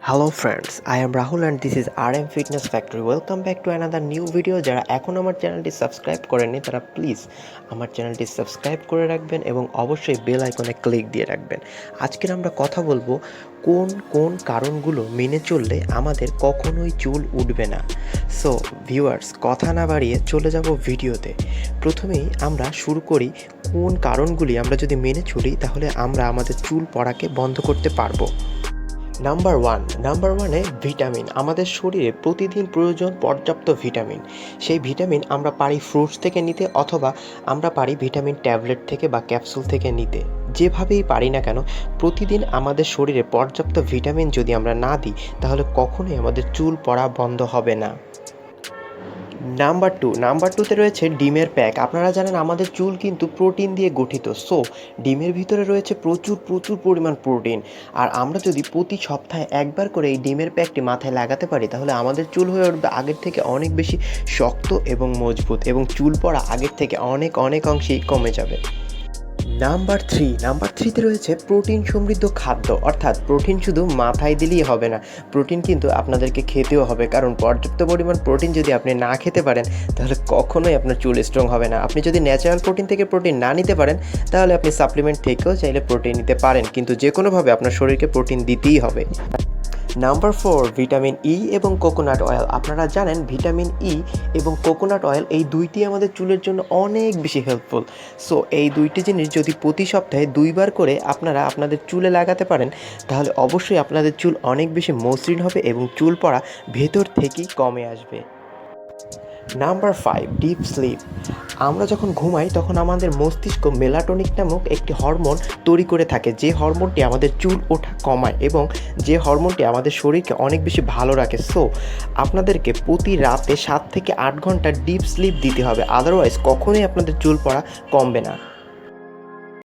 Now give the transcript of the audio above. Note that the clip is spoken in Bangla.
Hello friends, I am Rahul and this is RM Fitness Factory. Welcome back to another new video. যারা এখন আমার চ্যানেলটি সাবস্ক্রাইব করেননি তারা প্লিজ আমার চ্যানেলটি সাবস্ক্রাইব করে রাখবেন এবং অবশ্যই বেল আইকনে ক্লিক দিয়ে রাখবেন। আজকের আমরা কথা বলবো কোন কোন কারণগুলো মেনে চললে আমাদের কখনোই চুল উঠবে না। সো ভিউয়ার্স, কথা না বাড়িয়ে চলে যাব ভিডিওতে। প্রথমেই আমরা শুরু করি কোন কারণগুলি আমরা যদি মেনে চলি তাহলে আমরা আমাদের চুল পড়াকে বন্ধ করতে পারবো। নাম্বার ওয়ানে ভিটামিন। আমাদের শরীরে প্রতিদিন প্রয়োজন পর্যাপ্ত ভিটামিন। সেই ভিটামিন আমরা পারি ফ্রুটস থেকে নিতে অথবা আমরা পারি ভিটামিন ট্যাবলেট থেকে বা ক্যাপসুল থেকে নিতে। যেভাবেই পারি না কেন প্রতিদিন আমাদের শরীরে পর্যাপ্ত ভিটামিন যদি আমরা না দিই তাহলে কখনোই আমাদের চুল পড়া বন্ধ হবে না। নাম্বার টুতে রয়েছে ডিমের প্যাক। আপনারা জানেন আমাদের চুল কিন্তু প্রোটিন দিয়ে গঠিত। সো ডিমের ভিতরে রয়েছে প্রচুর পরিমাণ প্রোটিন। আর আমরা যদি প্রতি সপ্তাহে একবার করে এই ডিমের প্যাকটি মাথায় লাগাতে পারি তাহলে আমাদের চুল হয়ে উঠবে আগের থেকে অনেক বেশি শক্ত এবং মজবুত এবং চুল পড়া আগের থেকে অনেক অংশেই কমে যাবে। নাম্বার থ্রিতে রয়েছে প্রোটিন সমৃদ্ধ খাদ্য। অর্থাৎ প্রোটিন শুধু মাথায় দিলেই হবে না, প্রোটিন কিন্তু আপনাদেরকে খেতেও হবে। কারণ পর্যাপ্ত পরিমাণ প্রোটিন যদি আপনি না খেতে পারেন তাহলে কখনোই আপনার চুল স্ট্রং হবে না। আপনি যদি ন্যাচারাল প্রোটিন থেকে প্রোটিন না নিতে পারেন তাহলে আপনি সাপ্লিমেন্ট থেকেও চাইলে প্রোটিন নিতে পারেন, কিন্তু যে কোনোভাবে আপনার শরীরকে প্রোটিন দিতেই হবে। নাম্বার 4, ভিটামিন ই এবং কোকোনাট অয়েল। আপনারা জানেন ভিটামিন ই এবং কোকোনাট অয়েল এই দুইটি আমাদের চুলের জন্য অনেক বেশি হেল্পফুল। সো এই দুইটি জিনিস যদি প্রতি সপ্তাহে 2বার করে আপনারা আপনাদের চুলে লাগাতে পারেন তাহলে অবশ্যই আপনাদের চুল অনেক বেশি মসৃণ হবে এবং চুল পড়া ভেতর থেকেই কমে আসবে। Number 5, deep sleep. আমরা যখন ঘুমাই তখন আমাদের মস্তিষ্ক মেলাটোনিক নামক একটি হরমোন তৈরি করে থাকে, যে হরমোনটি আমাদের চুল ওঠা কমায় এবং যে হরমোনটি আমাদের শরীরকে অনেক বেশি ভালো রাখে। সো আপনাদেরকে প্রতি রাতে 7 থেকে 8 ঘন্টা ডিপ স্লিপ দিতে হবে, আদারওয়াইজ কখনোই আপনাদের চুল পড়া কমবে না।